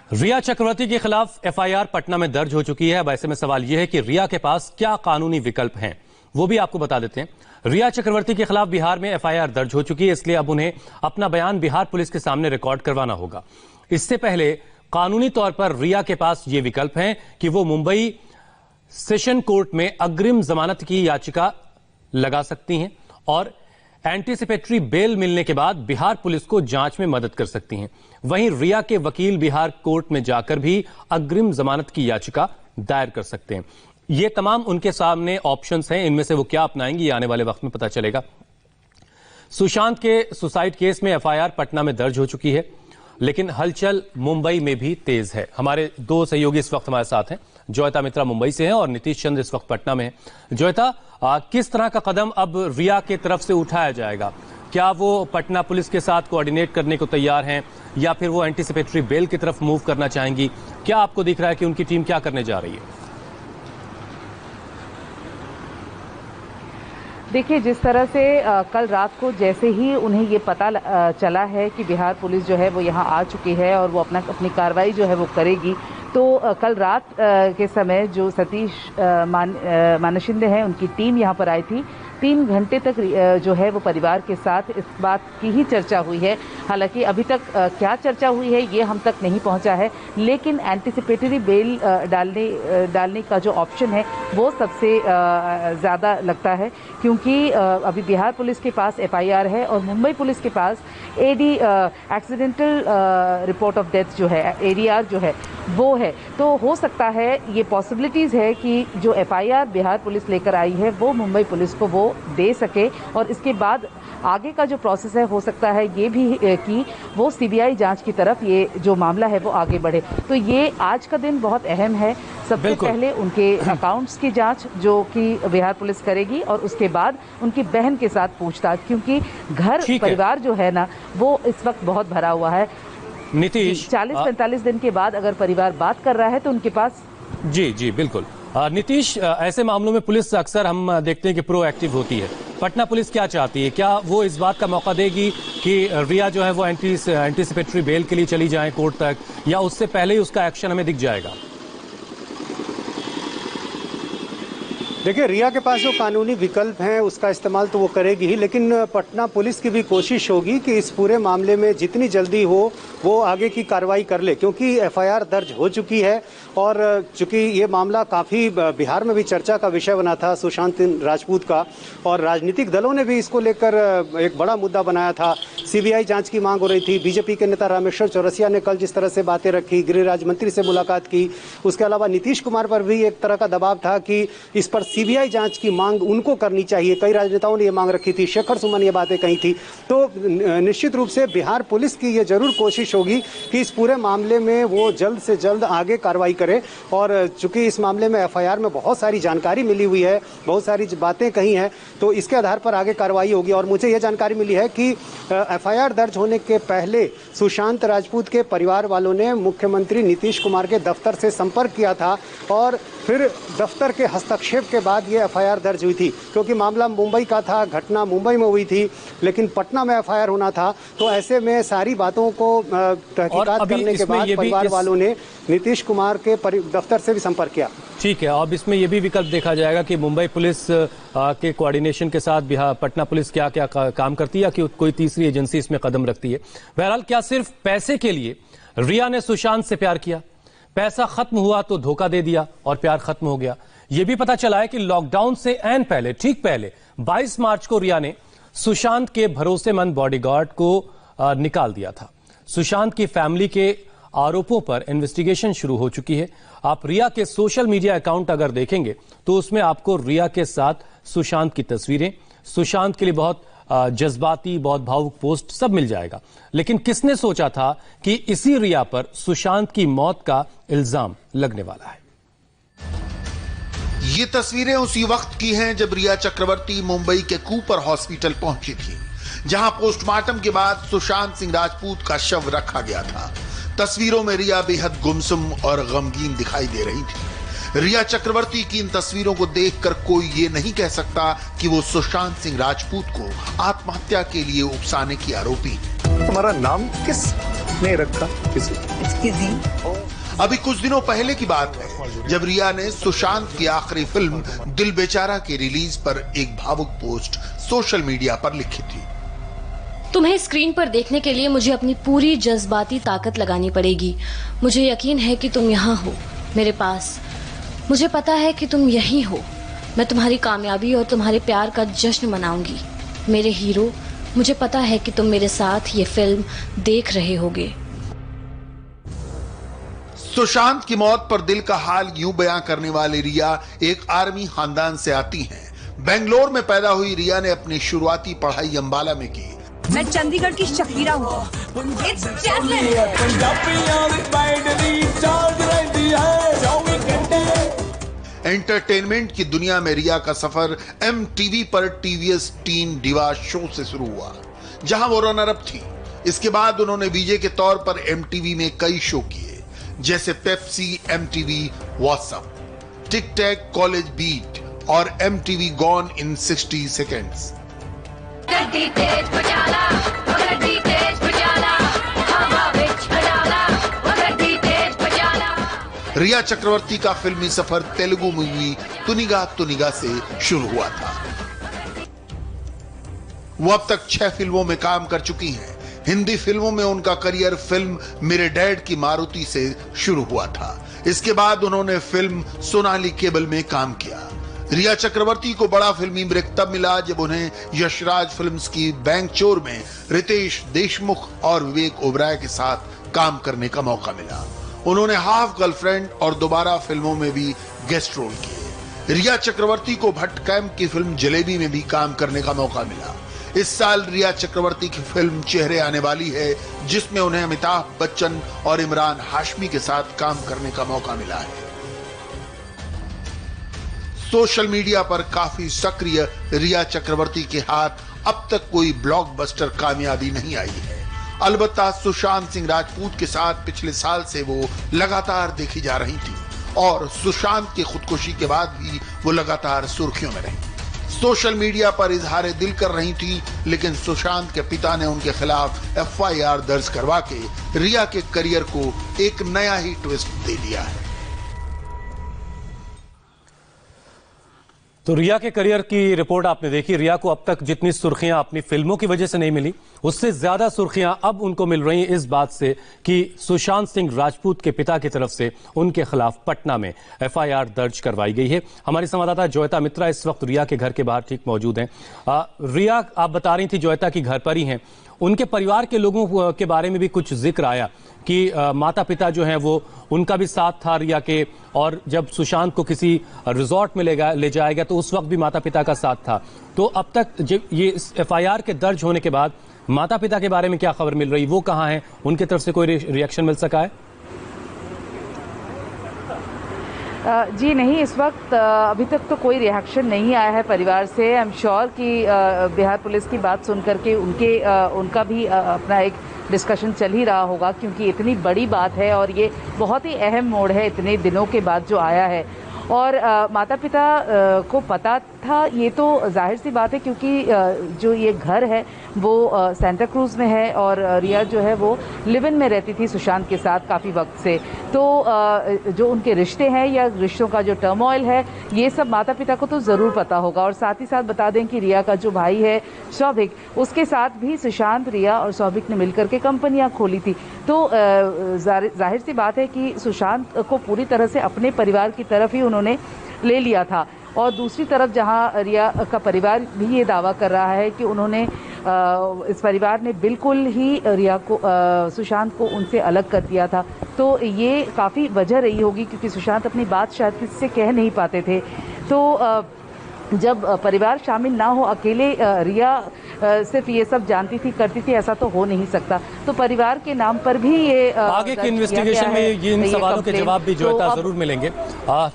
रिया चक्रवर्ती के खिलाफ एफआईआर पटना में दर्ज हो चुकी है। अब ऐसे में सवाल यह है कि रिया के पास क्या कानूनी विकल्प हैं, वो भी आपको बता देते हैं। रिया चक्रवर्ती के खिलाफ बिहार में एफआईआर दर्ज हो चुकी है, इसलिए अब उन्हें अपना बयान बिहार पुलिस के सामने रिकॉर्ड करवाना होगा। इससे पहले कानूनी तौर पर रिया के पास ये विकल्प हैं कि वो मुंबई सेशन कोर्ट में अग्रिम जमानत की याचिका लगा सकती हैं और एंटीसिपेटरी बेल मिलने के बाद बिहार पुलिस को जांच में मदद कर सकती हैं। वहीं रिया के वकील बिहार कोर्ट में जाकर भी अग्रिम जमानत की याचिका दायर कर सकते हैं। ये तमाम उनके सामने ऑप्शंस हैं, इनमें से वो क्या अपनाएंगी आने वाले वक्त में पता चलेगा। सुशांत के सुसाइड केस में एफआईआर पटना में दर्ज हो चुकी है, लेकिन हलचल मुंबई में भी तेज है। हमारे दो सहयोगी इस वक्त हमारे साथ हैं। ज्योता मित्रा मुंबई से हैं और नीतीश चंद्र इस वक्त पटना में हैं। ज्योता, किस तरह का कदम अब रिया के तरफ से उठाया जाएगा? क्या वो पटना पुलिस के साथ कोऑर्डिनेट करने को तैयार हैं या फिर वो एंटीसिपेटरी बेल की तरफ मूव करना चाहेंगी? क्या आपको दिख रहा है कि उनकी टीम क्या करने जा रही है? देखिए, जिस तरह से कल रात को जैसे ही उन्हें ये पता चला है कि बिहार पुलिस जो है वो यहाँ आ चुकी है और वो अपनी कार्रवाई जो है वो करेगी, तो कल रात के समय जो सतीश मानशिंदे हैं, उनकी टीम यहाँ पर आई थी। 3 घंटे तक जो है वो परिवार के साथ इस बात की ही चर्चा हुई है। हालांकि अभी तक क्या चर्चा हुई है ये हम तक नहीं पहुंचा है, लेकिन एंटीसिपेटरी बेल डालने का जो ऑप्शन है वो सबसे ज़्यादा लगता है, क्योंकि अभी बिहार पुलिस के पास एफआईआर है और मुंबई पुलिस के पास AD accidental report of death जो है, एडीआर जो है वो है। तो हो सकता है, ये पॉसिबिलिटीज़ है कि जो एफआईआर बिहार पुलिस लेकर आई है वो मुंबई पुलिस को वो दे सके और इसके बाद आगे का जो प्रोसेस है हो सकता है ये भी कि वो सीबीआई जांच की तरफ ये जो मामला है वो आगे बढ़े। तो ये आज का दिन बहुत अहम है। सबसे पहले उनके अकाउंट्स की जांच जो कि बिहार पुलिस करेगी और उसके बाद उनकी बहन के साथ पूछताछ, क्योंकि घर परिवार जो है ना वो इस वक्त बहुत भरा हुआ है। नीतीश, 40-45 दिन के बाद अगर परिवार बात कर रहा है तो उनके पास जी बिल्कुल। नीतीश, ऐसे मामलों में पुलिस अक्सर हम देखते हैं कि प्रोएक्टिव होती है। पटना पुलिस क्या चाहती है? क्या वो इस बात का मौका देगी कि रिया जो है वो एंटीसिपेटरी बेल के लिए चली जाए कोर्ट तक, या उससे पहले ही उसका एक्शन हमें दिख जाएगा? देखिए, रिया के पास जो कानूनी विकल्प हैं उसका इस्तेमाल तो वो करेगी ही, लेकिन पटना पुलिस की भी कोशिश होगी कि इस पूरे मामले में जितनी जल्दी हो वो आगे की कार्रवाई कर ले, क्योंकि एफआईआर दर्ज हो चुकी है और चूंकि ये मामला काफ़ी बिहार में भी चर्चा का विषय बना था, सुशांत राजपूत का, और राजनीतिक दलों ने भी इसको लेकर एक बड़ा मुद्दा बनाया था। सीबीआई जांच की मांग हो रही थी। बीजेपी के नेता रामेश्वर चौरसिया ने कल जिस तरह से बातें रखी, गृह राज्य मंत्री से मुलाकात की, उसके अलावा नीतीश कुमार पर भी एक तरह का दबाव था कि इस पर सीबीआई जांच की मांग उनको करनी चाहिए। कई राजनेताओं ने ये मांग रखी थी, शेखर सुमन ये बातें कही थी। तो निश्चित रूप से बिहार पुलिस की ये जरूर कोशिश होगी कि इस पूरे मामले में वो जल्द से जल्द आगे कार्रवाई करे, और चूंकि इस मामले में एफआईआर में बहुत सारी जानकारी मिली हुई है, बहुत सारी बातें कही हैं, तो इसके आधार पर आगे कार्रवाई होगी। और मुझे ये जानकारी मिली है कि एफआईआर दर्ज होने के पहले सुशांत राजपूत के परिवार वालों ने मुख्यमंत्री नीतीश कुमार के दफ्तर से संपर्क किया था और फिर दफ्तर के हस्तक्षेप के बाद ये एफआईआर दर्ज हुई थी, क्योंकि मामला मुंबई का था, घटना मुंबई में हुई थी, लेकिन पटना में एफआईआर होना था। तो ऐसे में सारी बातों को तहकीकात करने के बाद परिवार वालों ने नीतीश कुमार के दफ्तर से भी संपर्क किया। ठीक है, अब इसमें यह भी विकल्प देखा जाएगा कि मुंबई पुलिस के कोऑर्डिनेशन के साथ बिहार पटना पुलिस क्या क्या काम करती है, या कि कोई तीसरी एजेंसी इसमें कदम रखती है। बहरहाल, क्या सिर्फ पैसे के लिए रिया ने सुशांत से प्यार किया? पैसा खत्म हुआ तो धोखा दे दिया और प्यार खत्म हो गया। यह भी पता चला है कि लॉकडाउन से ऐन पहले, ठीक पहले 22 मार्च को रिया ने सुशांत के भरोसेमंद बॉडीगार्ड को निकाल दिया था। सुशांत की फैमिली के आरोपों पर इन्वेस्टिगेशन शुरू हो चुकी है। आप रिया के सोशल मीडिया अकाउंट अगर देखेंगे तो उसमें आपको रिया के साथ सुशांत की तस्वीरें, सुशांत के लिए बहुत जज्बाती, बहुत भावुक पोस्ट सब मिल जाएगा। लेकिन किसने सोचा था कि इसी रिया पर सुशांत की मौत का इल्जाम लगने वाला है? ये तस्वीरें उसी वक्त की हैं जब रिया चक्रवर्ती मुंबई के कूपर हॉस्पिटल पहुंची थी, जहां पोस्टमार्टम के बाद सुशांत सिंह राजपूत का शव रखा गया था। तस्वीरों में रिया बेहद गुमसुम और गमगीन दिखाई दे रही थी। रिया चक्रवर्ती की इन तस्वीरों को देखकर कोई ये नहीं कह सकता कि वो सुशांत सिंह राजपूत को आत्महत्या के लिए उकसाने की आरोपी। तुम्हारा नाम किस नहीं रखा किसी। अभी कुछ दिनों पहले की बात है जब रिया ने सुशांत की आखिरी फिल्म दिल बेचारा के रिलीज पर एक भावुक पोस्ट सोशल मीडिया पर लिखी थी। तुम्हें स्क्रीन पर देखने के लिए मुझे अपनी पूरी जज्बाती ताकत लगानी पड़ेगी। मुझे यकीन है कि तुम यहाँ हो मेरे पास। मुझे पता है कि तुम यहीं हो। मैं तुम्हारी कामयाबी और तुम्हारे प्यार का जश्न मनाऊंगी मेरे हीरो। मुझे पता है कि तुम मेरे साथ ये फिल्म देख रहे होगे। सुशांत की मौत पर दिल का हाल यूं बयां करने वाली रिया एक आर्मी खानदान से आती हैं। बेंगलोर में पैदा हुई रिया ने अपनी शुरुआती पढ़ाई अंबाला में की। मैं चंडीगढ़ की शकीरा हूँ। एंटरटेनमेंट की दुनिया में रिया का सफर MTV पर टीवीएस टीन डिवा शो से शुरू हुआ, जहां वो रनर अप थी। इसके बाद उन्होंने वीजे के तौर पर MTV में कई शो किए, जैसे पेप्सी, MTV व्हाट्सएप, टिक टैक, कॉलेज बीट और MTV गॉन इन 60 सेकेंड्स। रिया चक्रवर्ती का फिल्मी सफर तेलुगु मूवी तुनिगा तुनिगा से शुरू हुआ था। वो अब तक 6 फिल्मों में काम कर चुकी हैं। हिंदी फिल्मों में उनका करियर फिल्म मेरे डैड की मारुति से शुरू हुआ था। इसके बाद उन्होंने फिल्म सोनाली केबल में काम किया। रिया चक्रवर्ती को बड़ा फिल्मी ब्रेक तब मिला जब उन्हें यशराज फिल्म्स की बैंक चोर में रितेश देशमुख और विवेक ओबराय के साथ काम करने का मौका मिला। उन्होंने हाफ गर्लफ्रेंड और दोबारा फिल्मों में भी गेस्ट रोल किए। रिया चक्रवर्ती को भट्ट कैम्प की फिल्म जलेबी में भी काम करने का मौका मिला। इस साल रिया चक्रवर्ती की फिल्म चेहरे आने वाली है, जिसमें उन्हें अमिताभ बच्चन और इमरान हाशमी के साथ काम करने का मौका मिला है। सोशल मीडिया पर काफी सक्रिय रिया चक्रवर्ती के हाथ अब तक कोई ब्लॉकबस्टर कामयाबी नहीं आई है। अलबत्ता सुशांत सिंह राजपूत के साथ पिछले साल से वो लगातार देखी जा रही थी और सुशांत की खुदकुशी के बाद भी वो लगातार सुर्खियों में रही। सोशल मीडिया पर इजहार दिल कर रही थी, लेकिन सुशांत के पिता ने उनके खिलाफ FIR दर्ज करवा के रिया के करियर को एक नया ही ट्विस्ट दे दिया है। तो रिया के करियर की रिपोर्ट आपने देखी। रिया को अब तक जितनी सुर्खियां अपनी फिल्मों की वजह से नहीं मिली, उससे ज्यादा सुर्खियां अब उनको मिल रही हैं इस बात से कि सुशांत सिंह राजपूत के पिता की तरफ से उनके खिलाफ पटना में FIR दर्ज करवाई गई है। हमारी संवाददाता जोयता मित्रा इस वक्त रिया के घर के बाहर ठीक मौजूद हैं। रिया, आप बता रही थी जोयता की घर पर ही हैं। उनके परिवार के लोगों के बारे में भी कुछ जिक्र आया कि माता पिता जो हैं वो उनका भी साथ था रिया के, और जब सुशांत को किसी रिजॉर्ट में ले जाएगा तो उस वक्त भी माता पिता का साथ था। तो अब तक ये FIR के दर्ज होने के बाद माता पिता के बारे में क्या खबर मिल रही, वो कहाँ हैं, उनकी तरफ से कोई रिएक्शन मिल सका है? जी नहीं, इस वक्त अभी तक तो कोई रिएक्शन नहीं आया है परिवार से। आई एम श्योर कि बिहार पुलिस की बात सुन करके उनका भी अपना एक डिस्कशन चल ही रहा होगा, क्योंकि इतनी बड़ी बात है और ये बहुत ही अहम मोड़ है इतने दिनों के बाद जो आया है। और माता पिता को पता था, ये तो जाहिर सी बात है, क्योंकि जो ये घर है वो सेंटा क्रूज में है और रिया जो है वो लिव इन में रहती थी सुशांत के साथ काफ़ी वक्त से। तो जो उनके रिश्ते हैं या रिश्तों का जो टर्मोइल है, ये सब माता पिता को तो ज़रूर पता होगा। और साथ ही साथ बता दें कि रिया का जो भाई है सौभिक, उसके साथ भी सुशांत, रिया और सौभिक ने मिलकर के कंपनियां खोली थी। तो जाहिर सी बात है कि सुशांत को पूरी तरह से अपने परिवार की तरफ ही उन्होंने ले लिया था। और दूसरी तरफ जहां रिया का परिवार भी ये दावा कर रहा है कि उन्होंने इस परिवार ने बिल्कुल ही रिया को सुशांत को उनसे अलग कर दिया था। तो ये काफ़ी वजह रही होगी, क्योंकि सुशांत अपनी बात शायद किसी से कह नहीं पाते थे। तो जब परिवार शामिल ना हो, अकेले रिया सिर्फ ये सब जानती थी, करती थी, ऐसा तो हो नहीं सकता। तो परिवार के नाम पर भी ये आगे के इन्वेस्टिगेशन में इन सवालों के जवाब भी जो है जरूर मिलेंगे।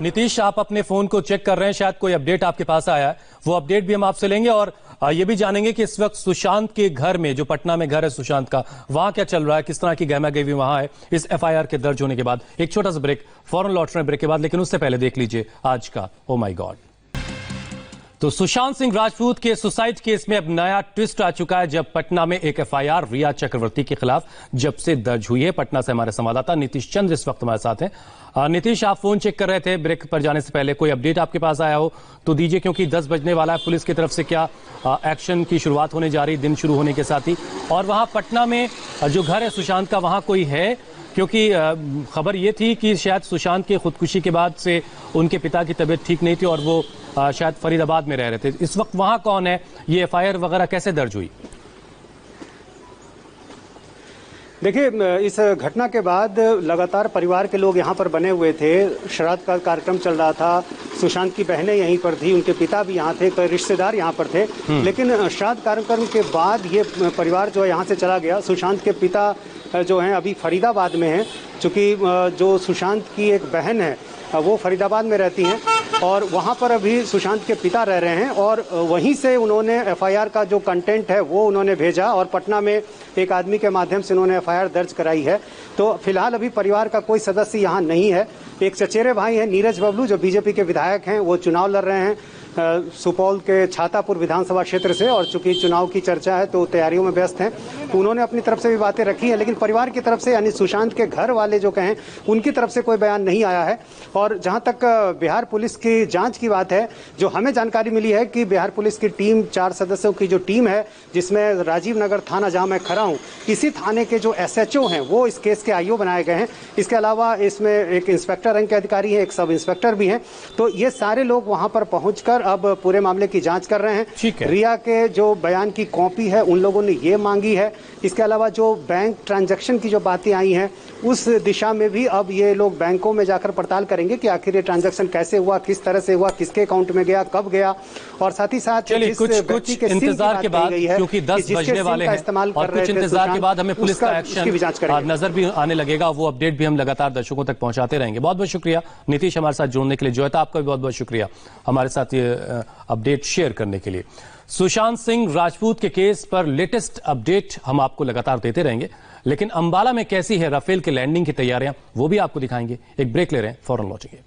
नीतीश, आप अपने फोन को चेक कर रहे हैं, शायद कोई अपडेट आपके पास आया है, वो अपडेट भी हम आपसे लेंगे। और ये भी जानेंगे कि इस वक्त सुशांत के घर में, जो पटना में घर है सुशांत का, वहां क्या चल रहा है, किस तरह की गहमागहमी वहां है इस FIR के दर्ज होने के बाद। एक छोटा सा ब्रेक, फौरन लौट रहे हैं ब्रेक के बाद, लेकिन उससे पहले देख लीजिए आज का ओ माई गॉड। तो सुशांत सिंह राजपूत के सुसाइड केस में अब नया ट्विस्ट आ चुका है, जब पटना में एक एफआईआर रिया चक्रवर्ती के खिलाफ जब से दर्ज हुई है। पटना से हमारे संवाददाता नीतीश चंद्र इस वक्त हमारे साथ हैं। नीतीश, आप फोन चेक कर रहे थे, ब्रेक पर जाने से पहले कोई अपडेट आपके पास आया हो तो दीजिए, क्योंकि 10 बजने वाला है। पुलिस की तरफ से क्या एक्शन की शुरुआत होने जा रही दिन शुरू होने के साथ ही, और वहां पटना में जो घर है सुशांत का, वहां कोई है? क्योंकि खबर ये थी कि शायद सुशांत की खुदकुशी के बाद से उनके पिता की तबीयत ठीक नहीं थी और वो शायद फरीदाबाद में रह रहे थे। इस वक्त वहां कौन है? ये एफआईआर वगैरह कैसे दर्ज हुई? देखिए, इस घटना के बाद लगातार परिवार के लोग यहाँ पर बने हुए थे। श्राद्ध का कार्यक्रम चल रहा था, सुशांत की बहनें यहीं पर थी, उनके पिता भी यहाँ थे, कई रिश्तेदार यहाँ पर थे। लेकिन श्राद्ध कार्यक्रम के बाद ये परिवार जो है यहाँ से चला गया। सुशांत के पिता जो हैं अभी फरीदाबाद में हैं, चूँकि जो सुशांत की एक बहन है वो फरीदाबाद में रहती हैं और वहाँ पर अभी सुशांत के पिता रह रहे हैं, और वहीं से उन्होंने एफआईआर का जो कंटेंट है वो उन्होंने भेजा और पटना में एक आदमी के माध्यम से उन्होंने एफआईआर दर्ज कराई है। तो फिलहाल अभी परिवार का कोई सदस्य यहाँ नहीं है। एक चचेरे भाई हैं नीरज बबलू, जो बीजेपी के विधायक हैं, वो चुनाव लड़ रहे हैं सुपौल के छातापुर विधानसभा क्षेत्र से, और चूंकि चुनाव की चर्चा है तो तैयारियों में व्यस्त हैं। उन्होंने अपनी तरफ से भी बातें रखी हैं, लेकिन परिवार की तरफ से यानी सुशांत के घर वाले जो कहें उनकी तरफ से कोई बयान नहीं आया है। और जहां तक बिहार पुलिस की जांच की बात है, जो हमें जानकारी मिली है कि बिहार पुलिस की टीम 4 सदस्यों की जो टीम है, जिसमें राजीव नगर थाना जहां मैं खड़ा हूं, इसी थाने के जो एसएचओ हैं वो इस केस के आईओ बनाए गए हैं। इसके अलावा इसमें एक इंस्पेक्टर रैंक के अधिकारी हैं, एक सब इंस्पेक्टर भी हैं। तो ये सारे लोग वहां पर पहुंचकर अब पूरे मामले की जांच कर रहे हैं। रिया के जो बयान की कॉपी है उन लोगों ने ये मांगी है। इसके अलावा जो बैंक ट्रांजैक्शन की जो बातें आई हैं उस दिशा में भी अब ये लोग बैंकों में जाकर पड़ताल करेंगे कि आखिर ये ट्रांजैक्शन कैसे हुआ, किस तरह से हुआ, किसके अकाउंट में गया, कब गया, और साथ ही साथ कुछ इंतजार के बाद, क्योंकि 10 बजने वाले हैं और कुछ इंतजार के बाद हमें पुलिस का एक्शन नजर भी आने लगेगा। वो अपडेट भी हम लगातार दर्शकों तक पहुंचाते रहेंगे। बहुत बहुत शुक्रिया नीतीश हमारे साथ जुड़ने के लिए। जोयता, आपका भी बहुत बहुत शुक्रिया हमारे साथ ये अपडेट शेयर करने के लिए। सुशांत सिंह राजपूत के केस पर लेटेस्ट अपडेट हम आपको लगातार देते रहेंगे, लेकिन अंबाला में कैसी है राफेल के लैंडिंग की तैयारियां वो भी आपको दिखाएंगे। एक ब्रेक ले रहे हैं, फौरन लौटेंगे।